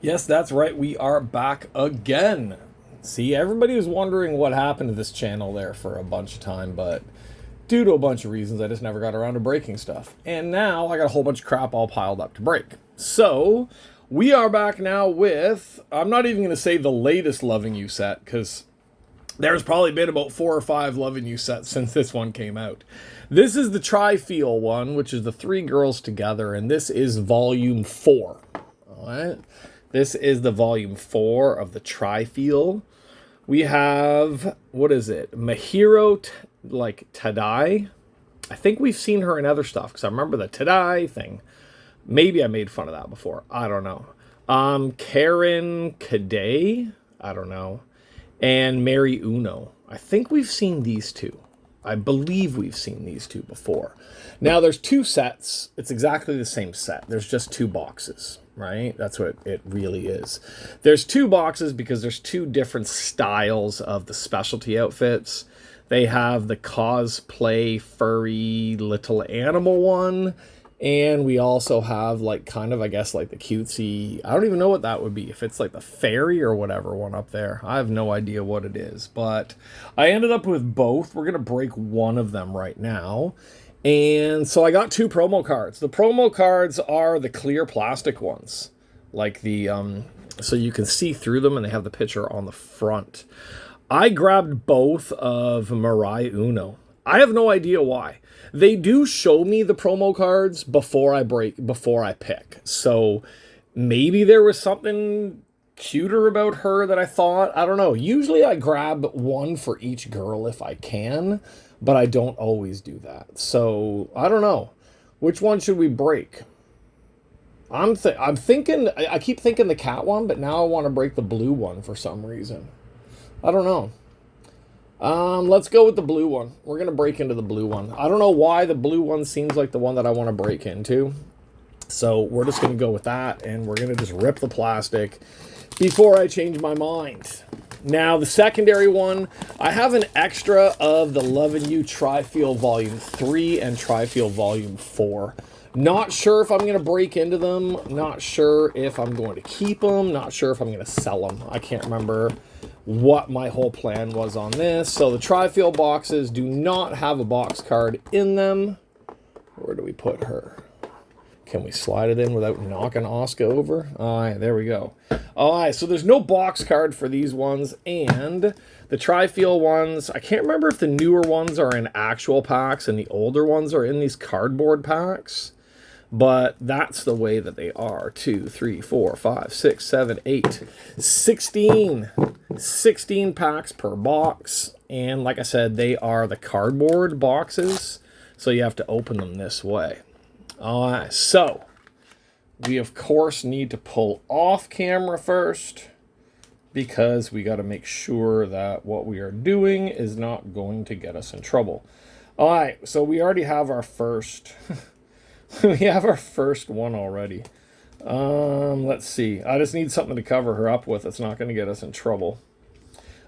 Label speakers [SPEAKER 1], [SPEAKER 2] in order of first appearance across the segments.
[SPEAKER 1] Yes, that's right. We are back again. See, everybody was wondering what happened to this channel there for a bunch of time, but due to a bunch of reasons, I just never got around to breaking stuff. And now I got a whole bunch of crap all piled up to break. So, we are back now with, I'm not even going to say the latest Loving You set, because there's probably been about 4 or 5 Loving You sets since this one came out. This is the Trifille one, which is the 3 girls together, and this is volume 4. Alright? This is the volume 4 of the Trifille. We have, what is it? Mahiro, Tadai. I think we've seen her in other stuff, because I remember the Tadai thing. Maybe I made fun of that before. I don't know. Kaede. I don't know. And Mirei Uno. I think we've seen these two. I believe we've seen these two before. Now, there's 2 sets. It's exactly the same set. There's just 2 boxes, right? That's what it really is. There's 2 boxes because there's 2 different styles of the specialty outfits. They have the cosplay furry little animal one, and we also have, like, kind of, I guess, like the cutesy, I don't even know what that would be. If it's like the fairy or whatever one up there. I have no idea what it is. But I ended up with both. We're going to break one of them right now. And so I got 2 promo cards. The promo cards are the clear plastic ones. Like the, so you can see through them and they have the picture on the front. I grabbed both of Mirei Uno. I have no idea why. They do show me the promo cards before I pick. So maybe there was something cuter about her that I thought. I don't know. Usually I grab one for each girl if I can, but I don't always do that. So I don't know. Which one should we break? I'm thinking, I keep thinking the cat one, but now I want to break the blue one for some reason. I don't know. Let's go with the blue one. We're going to break into the blue one. I don't know why the blue one seems like the one that I want to break into. So we're just going to go with that, and we're going to just rip the plastic before I change my mind. Now, the secondary one, I have an extra of the Lovin You Trifille Volume 3 and Trifille Volume 4. Not sure if I'm going to break into them. Not sure if I'm going to keep them. Not sure if I'm going to sell them. I can't remember what my whole plan was on this. So the Trifille boxes do not have a box card in them. Where do we put her? Can we slide it in without knocking Oscar over? All right, there we go. All right, so there's no box card for these ones. And the Trifille ones, I can't remember if the newer ones are in actual packs and the older ones are in these cardboard packs. But that's the way that they are. 2, 3, 4, 5, 6, 7, 8, 16. 16 packs per box. And like I said, they are the cardboard boxes. So you have to open them this way. All right, so we of course need to pull off camera first, because we got to make sure that what we are doing is not going to get us in trouble. All right, so we already have our first... we have our first one already. Let's see. I just need something to cover her up with. It's not going to get us in trouble.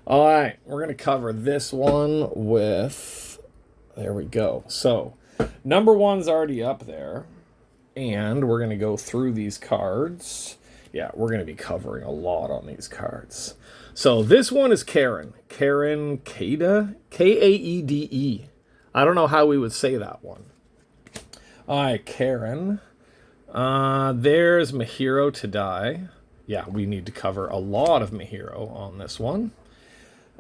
[SPEAKER 1] All right, we're going to cover this one with... There we go. So, number 1's already up there. And we're going to go through these cards. Yeah, we're going to be covering a lot on these cards. So, this one is Karen. Karen Kaede? Kaede. I don't know how we would say that one. All right, Karen. There's Mahiro Tadai. Yeah, we need to cover a lot of Mahiro on this one.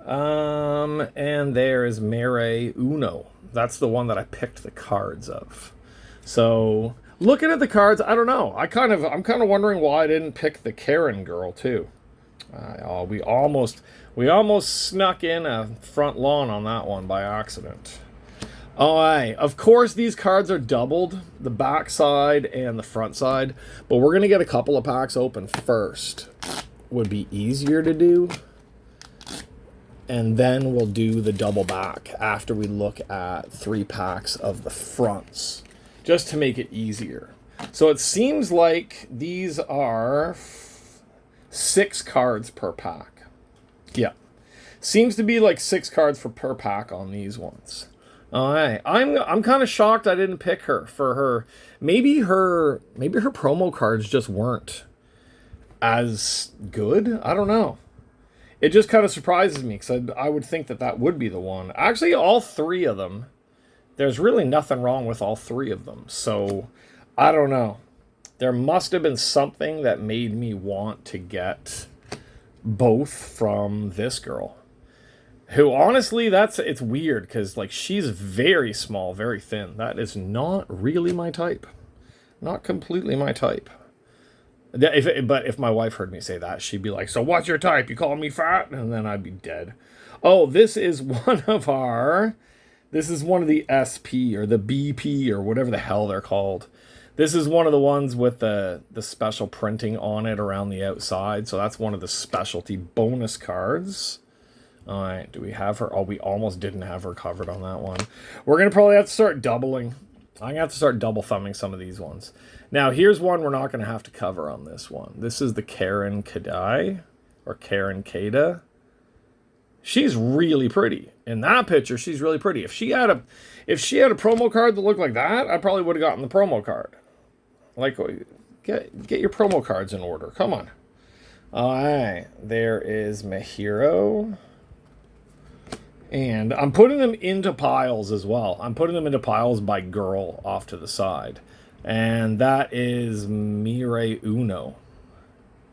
[SPEAKER 1] And there is Mirei Uno. That's the one that I picked the cards of. So, looking at the cards, I don't know. I'm kind of wondering why I didn't pick the Karen girl too. We almost snuck in a front lawn on that one by accident. Alright, of course these cards are doubled, the back side and the front side, but we're going to get a couple of packs open first. Would be easier to do. And then we'll do the double back after we look at 3 packs of the fronts, just to make it easier. So it seems like these are 6 cards per pack. Yeah, seems to be like 6 cards per pack on these ones. All right, I'm kind of shocked I didn't pick her for her. Maybe her promo cards just weren't as good. I don't know. It just kind of surprises me because I would think that would be the one. Actually, all three of them, there's really nothing wrong with all three of them. So, I don't know. There must have been something that made me want to get both from this girl. Who, honestly, it's weird because, like, she's very small, very thin. That is not really my type. Not completely my type. But if my wife heard me say that, she'd be like, so what's your type? You calling me fat? And then I'd be dead. Oh, this is one of the SP or the BP or whatever the hell they're called. This is one of the ones with the special printing on it around the outside. So that's one of the specialty bonus cards. All right, do we have her? Oh, we almost didn't have her covered on that one. We're going to probably have to start doubling. I'm going to have to start double thumbing some of these ones. Now, here's one we're not going to have to cover on this one. This is the Karen Tadai, or Karen Kaede. She's really pretty. In that picture, she's really pretty. If she had a promo card that looked like that, I probably would have gotten the promo card. Like, get your promo cards in order. Come on. All right, there is Mahiro. And I'm putting them into piles as well. I'm putting them into piles by girl off to the side. And that is Mirei Uno.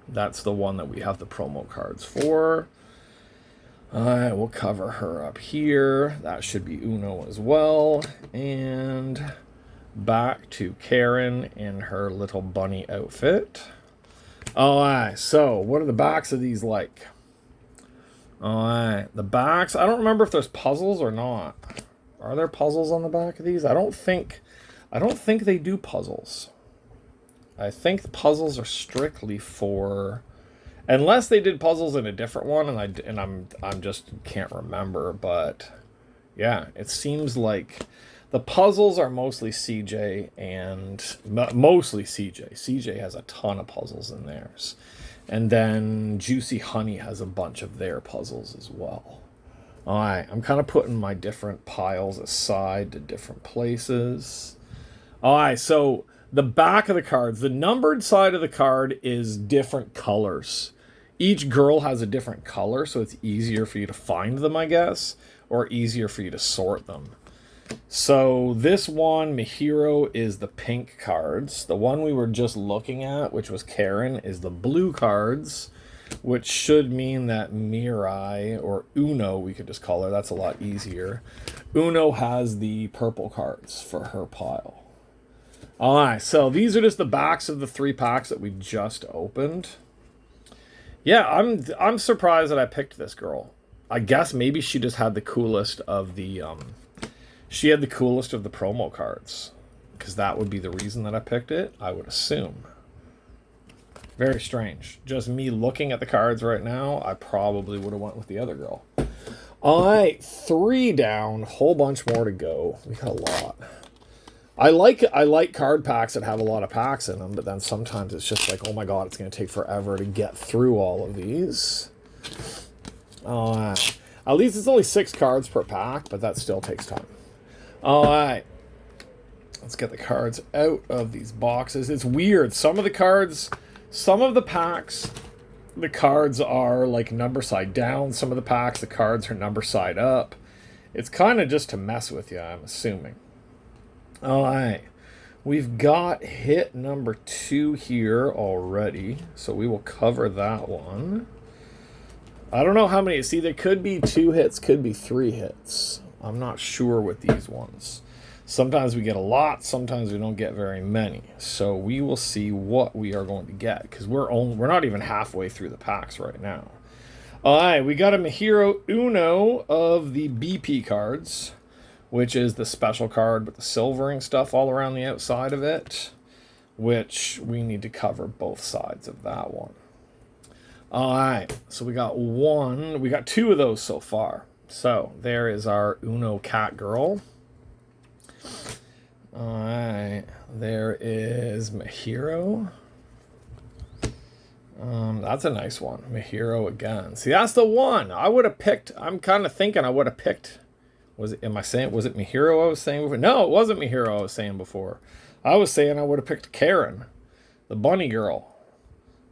[SPEAKER 1] That's the one that we have the promo cards for. Alright, we'll cover her up here. That should be Uno as well. And back to Karen in her little bunny outfit. Alright, so what are the backs of these like? Alright, the backs, I don't remember if there's puzzles or not. Are there puzzles on the back of these? I don't think they do puzzles. I think the puzzles are strictly for, unless they did puzzles in a different one and I'm just can't remember, but yeah, it seems like the puzzles are mostly CJ and mostly CJ. CJ has a ton of puzzles in theirs. And then Juicy Honey has a bunch of their puzzles as well. All right, I'm kind of putting my different piles aside to different places. All right, so the back of the cards, the numbered side of the card is different colors. Each girl has a different color, so it's easier for you to find them, I guess, or easier for you to sort them. So this one, Mahiro, is the pink cards. The one we were just looking at, which was Karen, is the blue cards, which should mean that Mirei, or Uno, we could just call her. That's a lot easier. Uno has the purple cards for her pile. All right, so these are just the backs of the 3 packs that we just opened. Yeah, I'm surprised that I picked this girl. I guess maybe she just had the coolest of the she had the coolest of the promo cards, because that would be the reason that I picked it, I would assume. Very strange. Just me looking at the cards right now, I probably would have went with the other girl. All right, 3 down, whole bunch more to go. We got a lot. I like card packs that have a lot of packs in them, but then sometimes it's just like, oh my god, it's going to take forever to get through all of these. At least it's only 6 cards per pack, but that still takes time. All right, let's get the cards out of these boxes. It's weird. Some of the packs, the cards are like number side down. Some of the packs, the cards are number side up. It's kind of just to mess with you, I'm assuming. All right, we've got hit number 2 here already, so we will cover that one. I don't know how many. See, there could be 2 hits, could be 3 hits. I'm not sure with these ones. Sometimes we get a lot, sometimes we don't get very many. So we will see what we are going to get, because we're not even halfway through the packs right now. All right, we got a Mahiro Uno of the BP cards, which is the special card with the silvering stuff all around the outside of it, which we need to cover both sides of that one. All right, so we got 2 of those so far. So there is our Uno cat girl. All right, there is Mahiro. That's a nice one. Mahiro again. See, that's the one I would have picked. I'm kind of thinking I would have picked. Was it Mahiro I was saying before? No, it wasn't Mahiro I was saying before. I was saying I would have picked Karen, the bunny girl.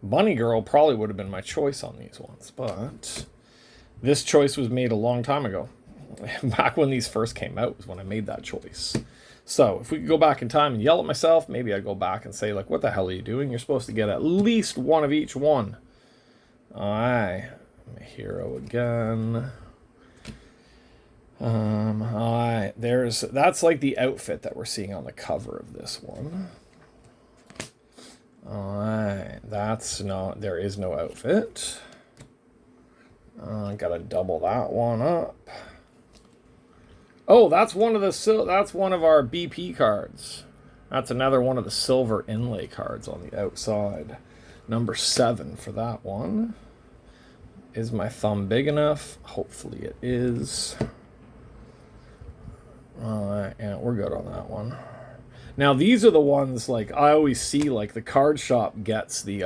[SPEAKER 1] Bunny Girl probably would have been my choice on these ones, but this choice was made a long time ago. Back when these first came out was when I made that choice. So if we could go back in time and yell at myself, maybe I'd go back and say, like, what the hell are you doing? You're supposed to get at least one of each one. Alright. Mahiro again. Alright. That's like the outfit that we're seeing on the cover of this one. Alright. There is no outfit. Gotta double that one up. Oh, that's one of our BP cards. That's another one of the silver inlay cards on the outside. Number 7 for that one. Is my thumb big enough? Hopefully it is. Alright, yeah, we're good on that one. Now these are the ones, like, I always see, like, the card shop gets the,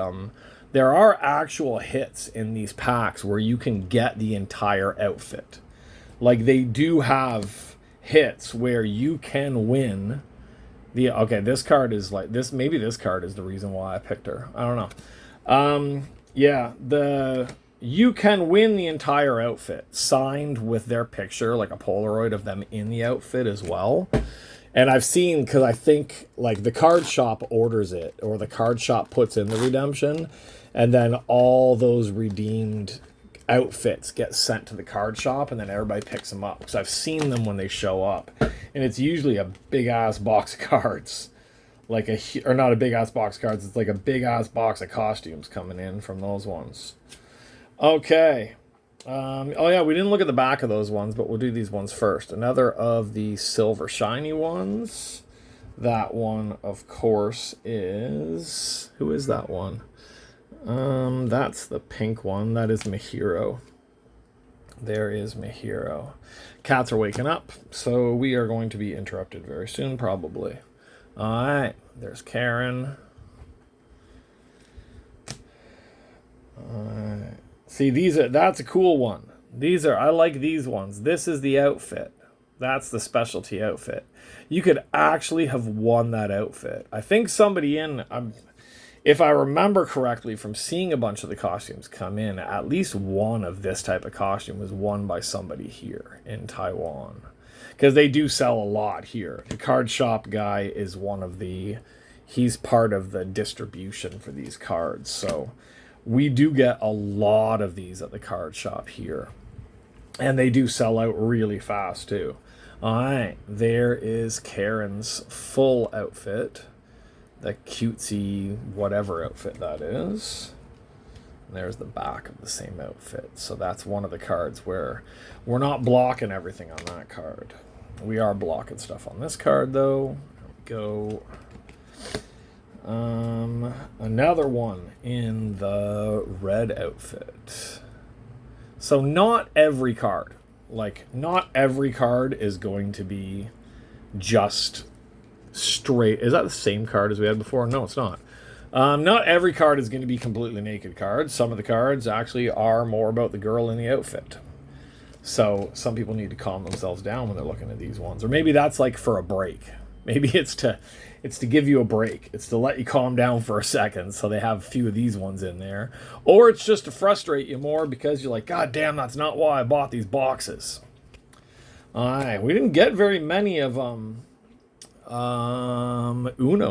[SPEAKER 1] there are actual hits in these packs where you can get the entire outfit. Like, they do have hits where you can win the... Okay, this card is like... Maybe this card is the reason why I picked her. I don't know. Yeah, you can win the entire outfit signed with their picture, like a Polaroid of them in the outfit as well. And I've seen, because I think, like, the card shop orders it, or the card shop puts in the redemption, and then all those redeemed outfits get sent to the card shop, and then everybody picks them up. Because I've seen them when they show up, and it's usually a big-ass box of cards. Or not a big-ass box of cards, it's like a big-ass box of costumes coming in from those ones. Okay. Oh yeah, we didn't look at the back of those ones, but we'll do these ones first. Another of the silver shiny ones. That one, of course, is... Who is that one? That's the pink one. That is Mahiro. There is Mahiro. Cats are waking up, so we are going to be interrupted very soon, probably. Alright, there's Karen. Alright. See, that's a cool one. I like these ones. This is the outfit. That's the specialty outfit. You could actually have won that outfit. I think somebody if I remember correctly from seeing a bunch of the costumes come in, at least one of this type of costume was won by somebody here in Taiwan. Because they do sell a lot here. The card shop guy is he's part of the distribution for these cards. So we do get a lot of these at the card shop here. And they do sell out really fast too. Alright, there is Karen's full outfit. The cutesy whatever outfit that is. And there's the back of the same outfit. So that's one of the cards where we're not blocking everything on that card. We are blocking stuff on this card though. There we go. Another one in the red outfit. So not every card is going to be just straight. Is that the same card as we had before? No, it's not. Not every card is going to be completely naked cards. Some of the cards actually are more about the girl in the outfit. So some people need to calm themselves down when they're looking at these ones. Or maybe that's like for a break. Maybe it's to give you a break. It's to let you calm down for a second, so they have a few of these ones in there. Or it's just to frustrate you more because you're like, God damn, that's not why I bought these boxes. Alright, we didn't get very many of Uno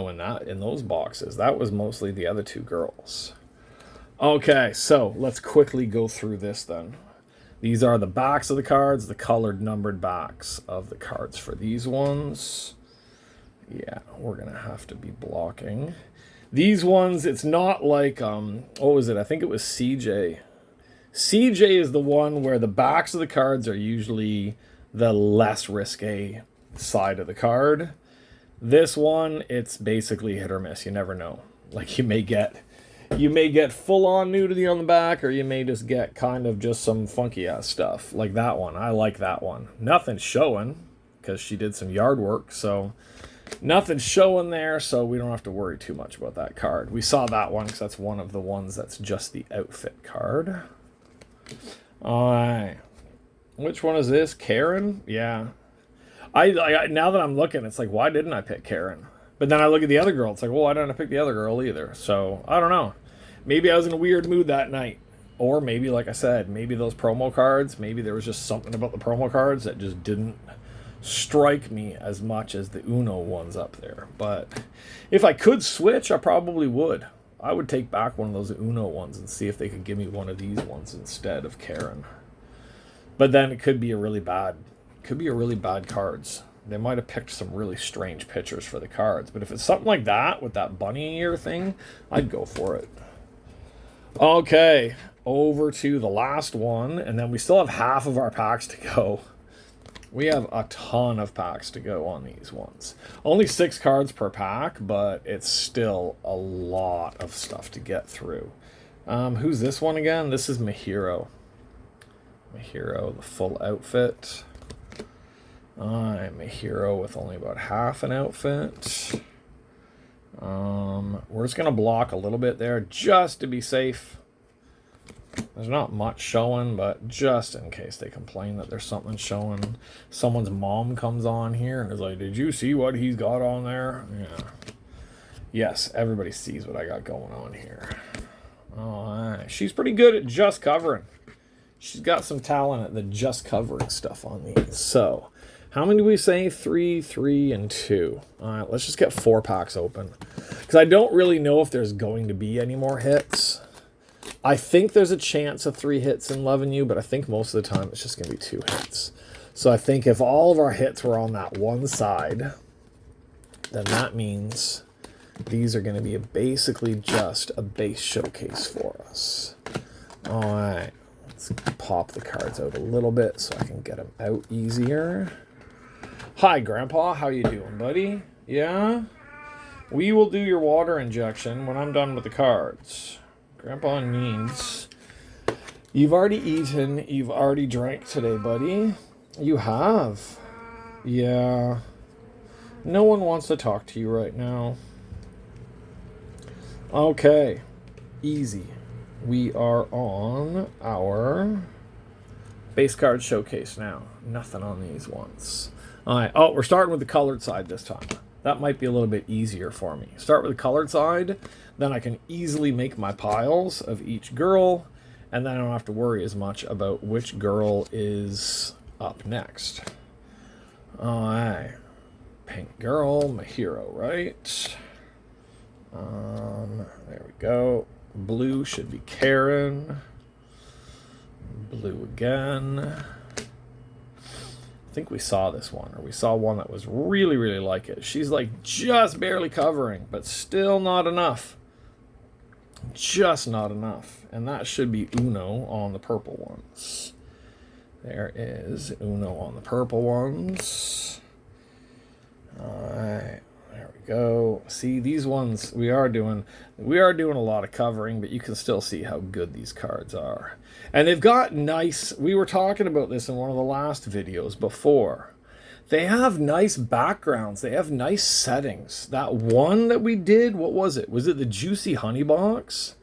[SPEAKER 1] in those boxes. That was mostly the other two girls. Okay, so let's quickly go through this then. These are the backs of the cards, the colored numbered backs of the cards for these ones. Yeah, we're going to have to be blocking. These ones, it's not like, what was it? I think it was CJ. CJ is the one where the backs of the cards are usually the less risque side of the card. This one, it's basically hit or miss. You never know. Like, you may get full-on nudity on the back, or you may just get kind of just some funky-ass stuff. Like that one. I like that one. Nothing's showing, because she did some yard work, so... Nothing's showing there, so we don't have to worry too much about that card. We saw that one because that's one of the ones that's just the outfit card. Alright. Which one is this? Karen? Yeah. I now that I'm looking, it's like, why didn't I pick Karen? But then I look at the other girl, it's like, well, why didn't I pick the other girl either? So, I don't know. Maybe I was in a weird mood that night. Or maybe, like I said, maybe those promo cards, maybe there was just something about the promo cards that just didn't strike me as much as the Uno ones up there. But if I could switch, I probably would. I would take back one of those Uno ones and see if they could give me one of these ones instead of Karen. But then it could be really bad cards. They might have picked some really strange pictures for the cards. But if it's something like that with that bunny ear thing, I'd go for it. Okay, over to the last one, and then we still have half of our packs to go. We have a ton of packs to go on these ones. Only 6 cards per pack, but it's still a lot of stuff to get through. Who's this one again? This is Mahiro. Mahiro, the full outfit. I'm Mahiro with only about half an outfit. We're just going to block a little bit there just to be safe. There's not much showing, but just in case they complain that there's something showing. Someone's mom comes on here and is like, did you see what he's got on there? Yeah. Yes, everybody sees what I got going on here. Alright. She's pretty good at just covering. She's got some talent at the just covering stuff on these. So, how many do we say? 3, 3, and 2. Alright, let's just get 4 packs open. Because I don't really know if there's going to be any more hits. I think there's a chance of 3 hits in Lovin' You, but I think most of the time it's just going to be 2 hits. So I think if all of our hits were on that one side, then that means these are going to be basically just a base showcase for us. Alright, let's pop the cards out a little bit so I can get them out easier. Hi, Grandpa. How you doing, buddy? Yeah? We will do your water injection when I'm done with the cards. Grandpa needs... You've already eaten. You've already drank today, buddy. You have. Yeah. No one wants to talk to you right now. Okay. Easy. We are on our base card showcase now. Nothing on these ones. Alright. Oh, we're starting with the colored side this time. That might be a little bit easier for me. Start with the colored side. Then I can easily make my piles of each girl. And then I don't have to worry as much about which girl is up next. Alright. Pink girl, Mahiro, right? There we go. Blue should be Karen. Blue again. I think we saw this one, or we saw one that was really, really like it. She's like just barely covering, but still not enough. Just not enough. And that should be Uno on the purple ones. There is Uno on the purple ones. Alright, there we go. See, these ones we are doing a lot of covering, but you can still see how good these cards are. And they've got nice, we were talking about this in one of the last videos before. They have nice backgrounds. They have nice settings. That one that we did, what was it? Was it the Juicy Honey Box?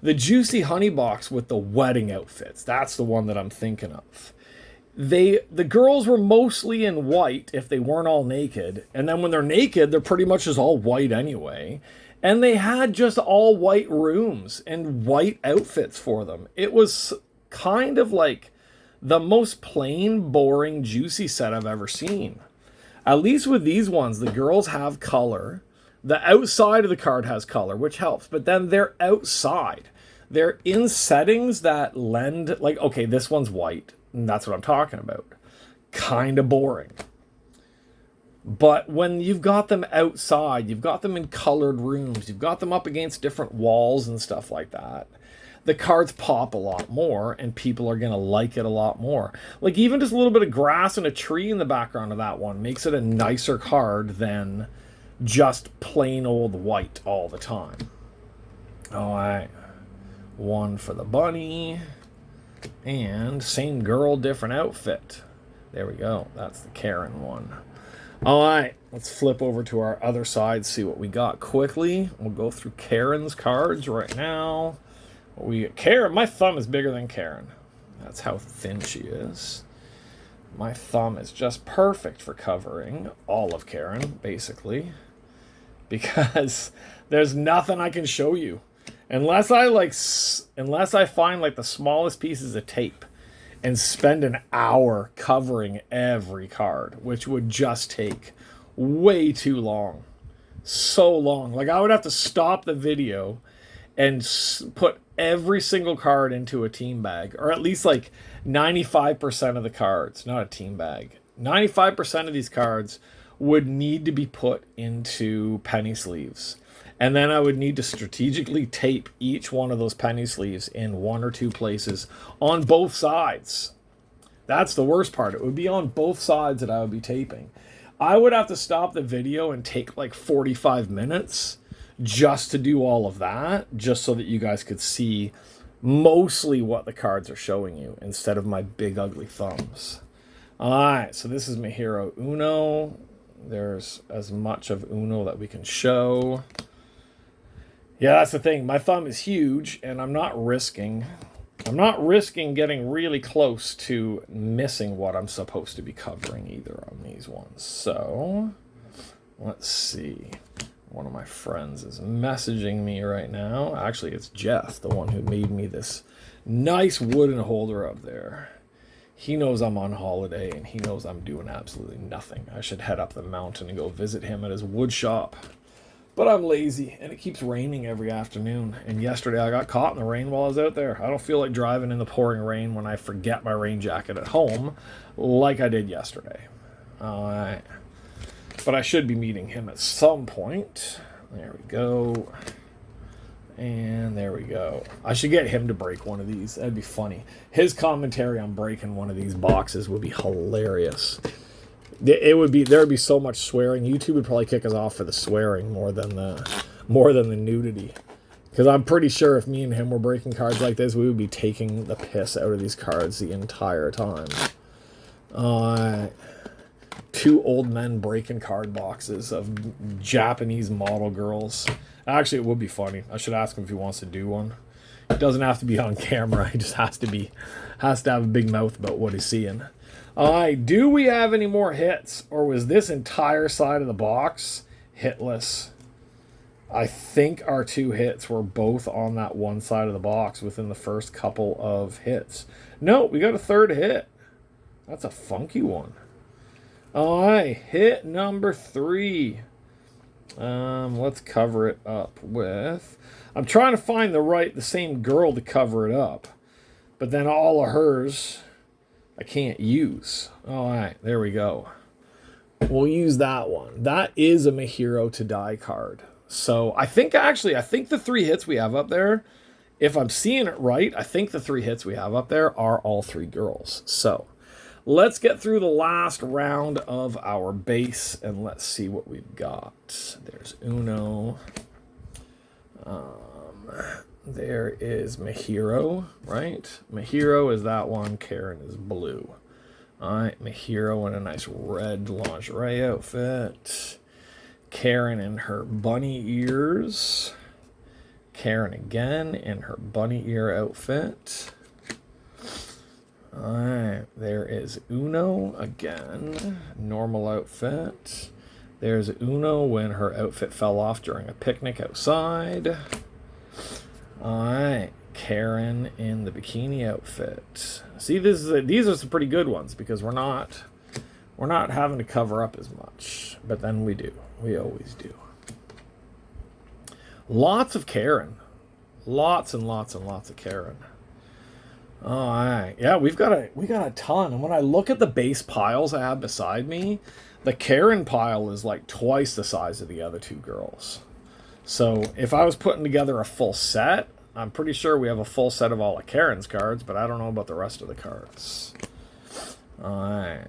[SPEAKER 1] The Juicy Honey Box with the wedding outfits. That's the one that I'm thinking of. The girls were mostly in white if they weren't all naked. And then when they're naked, they're pretty much just all white anyway. And they had just all white rooms and white outfits for them. It was kind of like the most plain, boring, juicy set I've ever seen. At least with these ones, the girls have color. The outside of the card has color, which helps. But then they're outside. They're in settings that lend... Like, okay, this one's white. And that's what I'm talking about. Kind of boring. But when you've got them outside, you've got them in colored rooms, you've got them up against different walls and stuff like that, the cards pop a lot more, and people are going to like it a lot more. Like, even just a little bit of grass and a tree in the background of that one makes it a nicer card than just plain old white all the time. Alright. One for the bunny. And same girl, different outfit. There we go. That's the Karen one. Alright, let's flip over to our other side, see what we got quickly. We'll go through Karen's cards right now. Karen, my thumb is bigger than Karen. That's how thin she is. My thumb is just perfect for covering all of Karen, basically. Because there's nothing I can show you. Unless I find like the smallest pieces of tape and spend an hour covering every card, which would just take way too long. So long. Like, I would have to stop the video and put every single card into a team bag, or at least like 95% of the cards, not a team bag. 95% of these cards would need to be put into penny sleeves. And then I would need to strategically tape each one of those penny sleeves in 1 or 2 places on both sides. That's the worst part. It would be on both sides that I would be taping. I would have to stop the video and take like 45 minutes just to do all of that, just so that you guys could see mostly what the cards are showing you instead of my big ugly thumbs. All right, so this is Mahiro Uno. There's as much of Uno that we can show. Yeah, that's the thing. My thumb is huge, and I'm not risking getting really close to missing what I'm supposed to be covering either on these ones. So, let's see. One of my friends is messaging me right now. Actually, it's Jeff, the one who made me this nice wooden holder up there. He knows I'm on holiday, and he knows I'm doing absolutely nothing. I should head up the mountain and go visit him at his wood shop. But I'm lazy, and it keeps raining every afternoon. And yesterday I got caught in the rain while I was out there. I don't feel like driving in the pouring rain when I forget my rain jacket at home, like I did yesterday. But I should be meeting him at some point. There we go. And there we go. I should get him to break one of these. That'd be funny. His commentary on breaking one of these boxes would be hilarious. There would be so much swearing. YouTube would probably kick us off for the swearing more than the nudity. Because I'm pretty sure if me and him were breaking cards like this, we would be taking the piss out of these cards the entire time. 2 old men breaking card boxes of Japanese model girls. Actually, it would be funny. I should ask him if he wants to do one. It doesn't have to be on camera. He just has to have a big mouth about what he's seeing. Do we have any more hits? Or was this entire side of the box hitless? I think our 2 hits were both on that one side of the box within the first couple of hits. No, we got a 3rd hit. That's a funky one. Hit number 3. Let's cover it up with... I'm trying to find the same girl to cover it up. But then all of hers... I can't use. All right, there we go. We'll use that one. That is a Mahiro Tadai card. So I think the 3 hits we have up there, if I'm seeing it right, I think the 3 hits we have up there are all 3 girls. So let's get through the last round of our base and let's see what we've got. There's Uno. There is Mahiro, right? Mahiro is that one. Karen is blue. All right, Mahiro in a nice red lingerie outfit. Karen in her bunny ears. Karen again in her bunny ear outfit. All right, there is Uno again. Normal outfit. There's Uno when her outfit fell off during a picnic outside. Alright, Karen in the bikini outfit. See, these are some pretty good ones because we're not having to cover up as much, but then we do. We always do. Lots of Karen. Lots and lots and lots of Karen. Alright, yeah, we got a ton. And when I look at the base piles I have beside me, the Karen pile is like twice the size of the other 2 girls. So if I was putting together a full set, I'm pretty sure we have a full set of all of Karen's cards, but I don't know about the rest of the cards. Alright.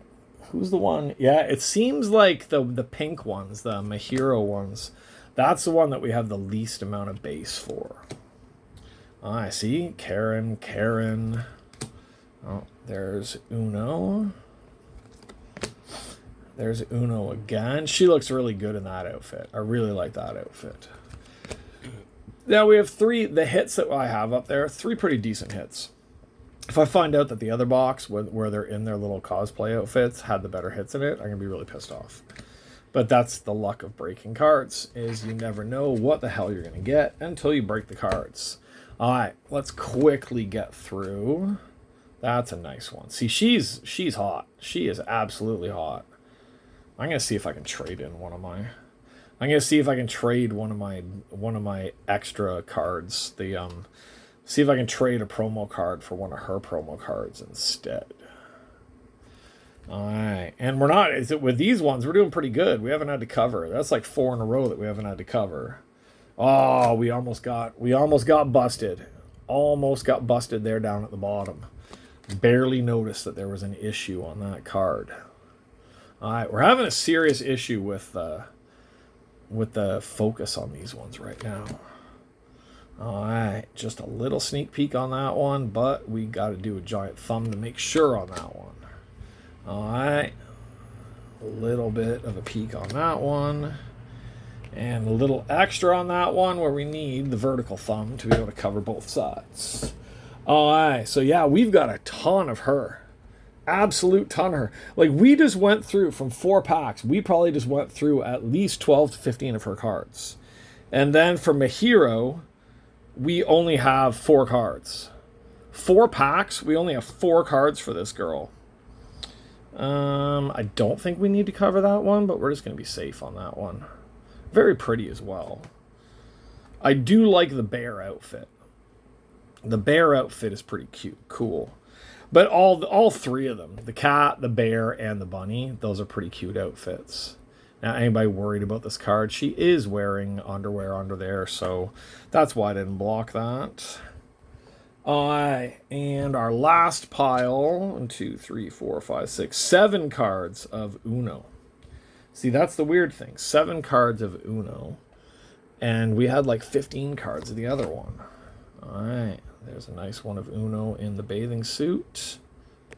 [SPEAKER 1] Who's the one? Yeah, it seems like the pink ones, the Mahiro ones, that's the one that we have the least amount of base for. I see. Karen. Oh, there's Uno. There's Uno again. She looks really good in that outfit. I really like that outfit. Now we have 3, the hits that I have up there, 3 pretty decent hits. If I find out that the other box, where they're in their little cosplay outfits, had the better hits in it, I'm going to be really pissed off. But that's the luck of breaking cards, is you never know what the hell you're going to get until you break the cards. All right, let's quickly get through. That's a nice one. See, she's hot. She is absolutely hot. I'm going to see if I can trade in one of my... I'm going to see if I can trade one of my extra cards. See if I can trade a promo card for one of her promo cards instead. All right, and we're not. With these ones, we're doing pretty good. We haven't had to cover. That's like 4 in a row that we haven't had to cover. Oh, we almost got busted. Almost got busted there down at the bottom. Barely noticed that there was an issue on that card. All right, we're having a serious issue with the focus on these ones right now. All right, just a little sneak peek on that one, but we got to do a giant thumb to make sure on that one. All right, a little bit of a peek on that one, and a little extra on that one where we need the vertical thumb to be able to cover both sides. All right, so yeah, we've got a ton of her. Absolute ton of her. Like, we just went through, from 4 packs, we probably just went through at least 12 to 15 of her cards. And then for Mahiro, we only have 4 cards. 4 packs, we only have 4 cards for this girl. I don't think we need to cover that one, but we're just going to be safe on that one. Very pretty as well. I do like the bear outfit. The bear outfit is pretty cute, cool. But all 3 of them, the cat, the bear, and the bunny, those are pretty cute outfits. Now, anybody worried about this card? She is wearing underwear under there, so that's why I didn't block that. And our last pile, 1, 2, 3, 4, 5, 6, 7 cards of Uno. See, that's the weird thing. 7 cards of Uno. And we had like 15 cards of the other one. All right, there's a nice one of Uno in the bathing suit.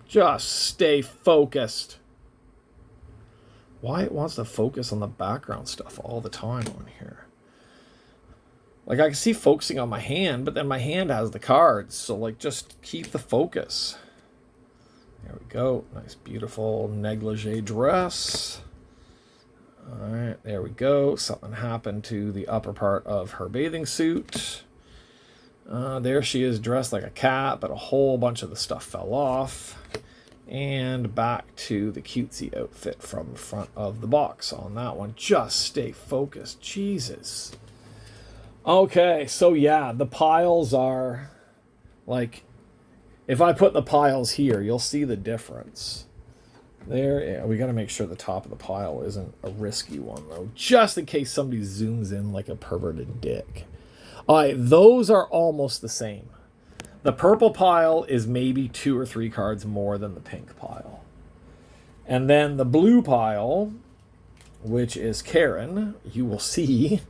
[SPEAKER 1] Just stay focused. Why it wants to focus on the background stuff all the time on here? Like, I can see focusing on my hand, but then my hand has the cards. So, like, just keep the focus. There we go. Nice, beautiful negligee dress. All right, there we go. Something happened to the upper part of her bathing suit. There she is dressed like a cat, but a whole bunch of the stuff fell off. And back to the cutesy outfit from the front of the box on that one. Just stay focused. Jesus. Okay, so yeah, the piles are, like, if I put the piles here, you'll see the difference. There, yeah, we got to make sure the top of the pile isn't a risky one, though, just in case somebody zooms in like a perverted dick. All right, those are almost the same. The purple pile is maybe 2 or 3 cards more than the pink pile. And then the blue pile, which is Karen, you will see,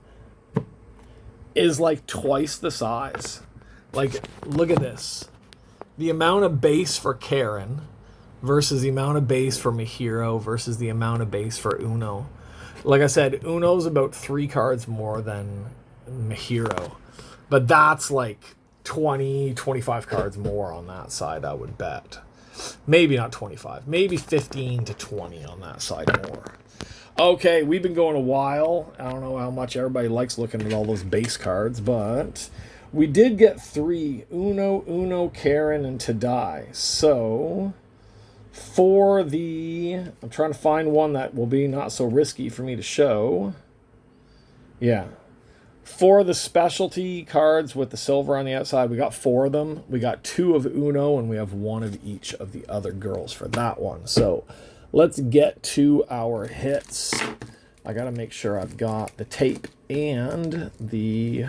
[SPEAKER 1] is like twice the size. Like, look at this. The amount of base for Karen versus the amount of base for Mahiro versus the amount of base for Uno. Like I said, Uno's about 3 cards more than Mahiro. But that's like 20, 25 cards more on that side, I would bet. Maybe not 25. Maybe 15 to 20 on that side more. Okay, we've been going a while. I don't know how much everybody likes looking at all those base cards, but we did get 3. Uno, Karen, and Tadai. So, for the... I'm trying to find one that will be not so risky for me to show. Yeah. For the specialty cards with the silver on the outside, we got 4 of them. We got 2 of Uno, and we have 1 of each of the other girls for that one. So, let's get to our hits. I got to make sure I've got the tape and the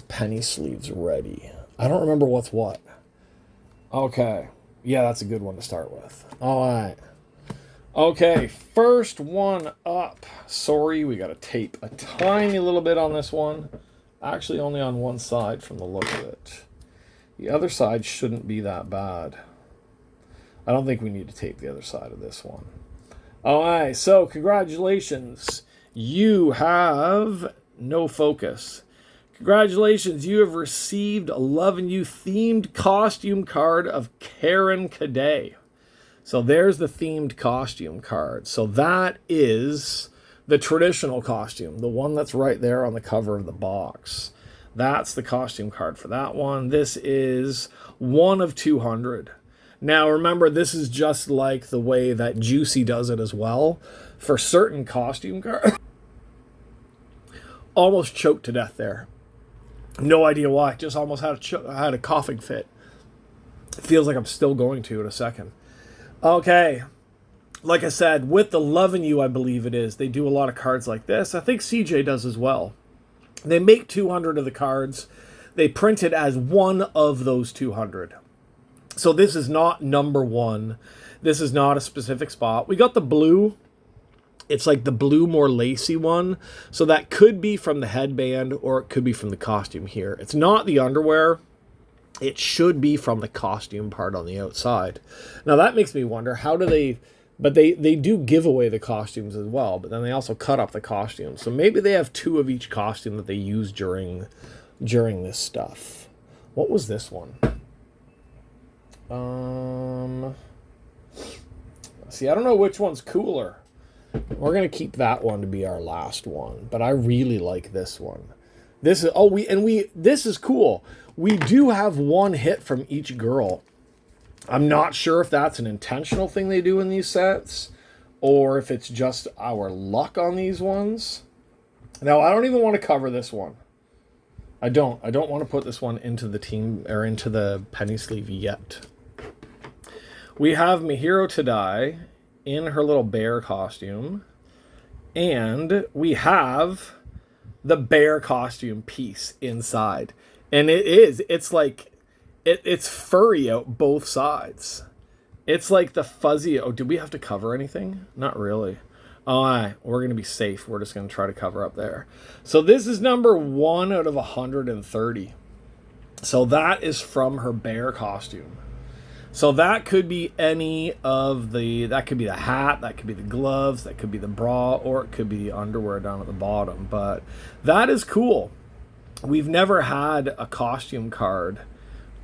[SPEAKER 1] penny sleeves ready. I don't remember what's what. Okay. Yeah, that's a good one to start with. All right. Okay, first one up. Sorry, we got to tape a tiny little bit on this one. Actually, only on one side from the look of it. The other side shouldn't be that bad. I don't think we need to tape the other side of this one. All right, so congratulations. You have no focus. Congratulations, you have received a Lovin' You themed costume card of Karen Kaede. So there's the themed costume card. So that is the traditional costume, the one that's right there on the cover of the box. That's the costume card for that one. This is 1 of 200. Now remember, this is just like the way that Juicy does it as well. For certain costume cards, almost choked to death there. No idea why. Just almost had a coughing fit. It feels like I'm still going to in a second. Okay. Like I said, with the Lovin' You, I believe it is, they do a lot of cards like this. I think CJ does as well. They make 200 of the cards. They print it as 1 of those 200. So this is not number 1. This is not a specific spot. We got the blue. It's like the blue, more lacy one. So that could be from the headband or it could be from the costume here. It's not the underwear. It should be from the costume part on the outside. Now that makes me wonder, how do they... But they do give away the costumes as well, but then they also cut up the costumes. So maybe they have 2 of each costume that they use during this stuff. What was this one? See, I don't know which one's cooler. We're going to keep that one to be our last one, but I really like this one. This is this is cool. We do have 1 hit from each girl. I'm not sure if that's an intentional thing they do in these sets or if it's just our luck on these ones. Now, I don't even want to cover this one. I don't want to put this one into the team or into the penny sleeve yet. We have Mahiro Tadai in her little bear costume, and we have the bear costume piece inside, and it's like it's furry out both sides. It's like the fuzzy. Oh, did we have to cover anything? Not really. Oh, we're gonna be safe. We're just gonna try to cover up there. So this is number 1 out of 130. So that is from her bear costume. So that could be any of that could be the hat, that could be the gloves, that could be the bra, or it could be the underwear down at the bottom. But that is cool. We've never had a costume card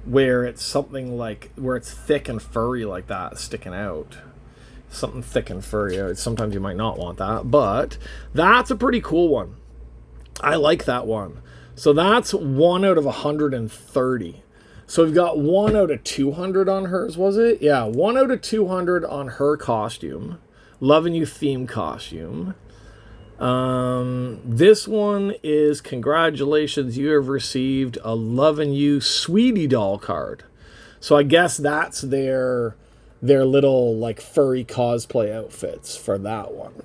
[SPEAKER 1] where it's something like, where it's thick and furry like that, sticking out. Something thick and furry. Sometimes you might not want that, but that's a pretty cool one. I like that one. So that's 1 out of 130. So we've got 1 out of 200 on hers, was it? Yeah, 1 out of 200 on her costume. Lovin' You theme costume. This one is, congratulations, you have received a Lovin' You Sweetie Doll card. So I guess that's their little like furry cosplay outfits for that one.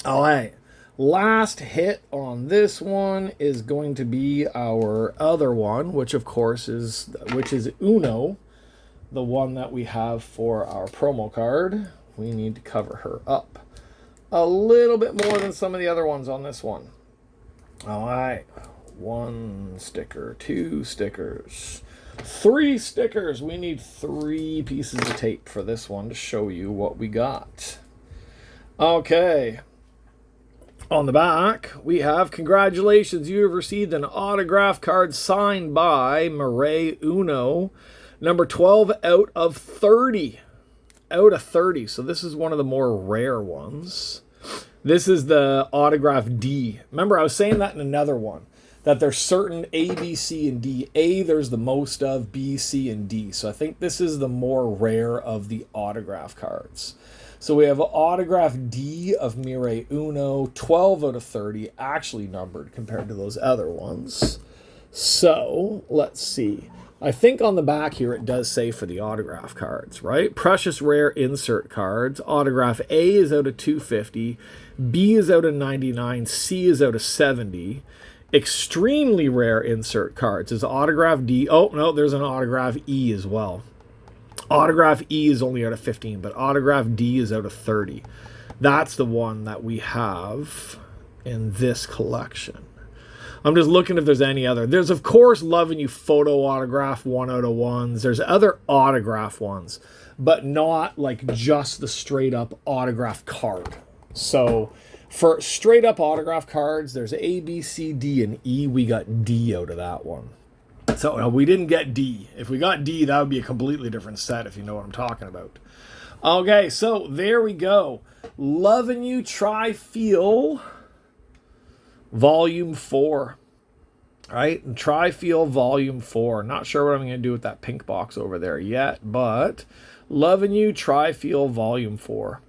[SPEAKER 1] All right. Last hit on this one is going to be our other one, which of course is Uno, the one that we have for our promo card. We need to cover her up a little bit more than some of the other ones on this one. All right, 1 sticker, 2 stickers, 3 stickers. We need 3 pieces of tape for this one to show you what we got. Okay. On the back, we have, congratulations, you have received an autograph card signed by Mirei Uno, number 12 out of 30. Out of 30. So this is one of the more rare ones. This is the autograph D. Remember, I was saying that in another one, that there's certain A, B, C, and D. A, there's the most of, B, C, and D. So I think this is the more rare of the autograph cards. So we have autograph D of Mirei Uno, 12 out of 30, actually numbered compared to those other ones. So, let's see. I think on the back here it does say for the autograph cards, right? Precious Rare Insert Cards. Autograph A is out of 250, B is out of 99, C is out of 70. Extremely Rare Insert Cards is autograph D. Oh, no, there's an autograph E as well. Autograph E is only out of 15, but autograph D is out of 30. That's the one that we have in this collection. I'm just looking if there's any other. There's, of course, Lovin' You photo autograph 1 out of 1s. There's other autograph ones, but not like just the straight up autograph card. So for straight up autograph cards, there's A, B, C, D, and E. We got D out of that one. So we didn't get D. If we got D, that would be a completely different set, if you know what I'm talking about. Okay, so there we go. Lovin' You Trifille Volume 4. Right? Trifille Volume 4. Not sure what I'm going to do with that pink box over there yet, but Lovin' You Trifille Volume 4.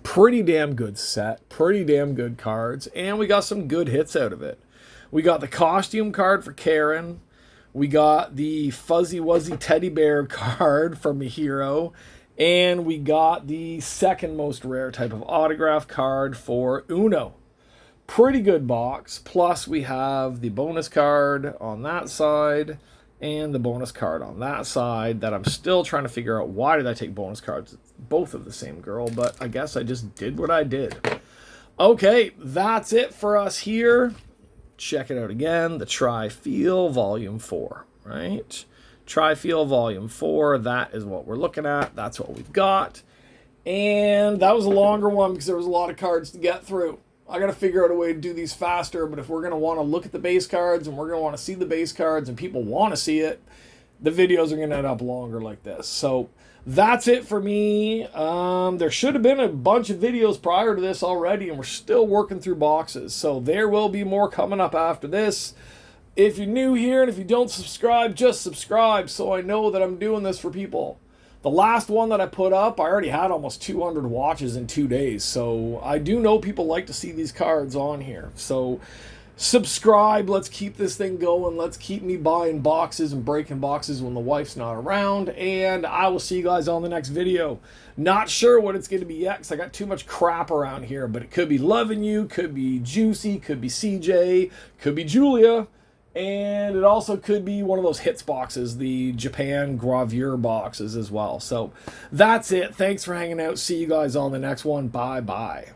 [SPEAKER 1] Pretty damn good set. Pretty damn good cards. And we got some good hits out of it. We got the costume card for Karen. We got the Fuzzy Wuzzy Teddy Bear card for Mahiro. And we got the second most rare type of autograph card for Uno. Pretty good box. Plus we have the bonus card on that side and the bonus card on that side that I'm still trying to figure out why did I take bonus cards. It's both of the same girl, but I guess I just did what I did. Okay, that's it for us here. Check it out again. The Trifille Volume 4, right? Trifille Volume 4, that is what we're looking at. That's what we've got. And that was a longer one because there was a lot of cards to get through. I got to figure out a way to do these faster, but if we're going to want to look at the base cards and we're going to want to see the base cards and people want to see it, the videos are going to end up longer like this. So that's it for me. There should have been a bunch of videos prior to this already, and we're still working through boxes. So there will be more coming up after this. If you're new here and if you don't subscribe, just subscribe so I know that I'm doing this for people. The last one that I put up, I already had almost 200 watches in 2 days. So I do know people like to see these cards on here. So subscribe. Let's keep this thing going. Let's keep me buying boxes and breaking boxes when the wife's not around. And I will see you guys on the next video. Not sure what it's going to be yet because I got too much crap around here. But it could be Lovin' You, could be Juicy, could be CJ, could be Julia. And it also could be one of those hits boxes, the Japan gravure boxes as well. So that's it. Thanks for hanging out. See you guys on the next one. Bye-bye.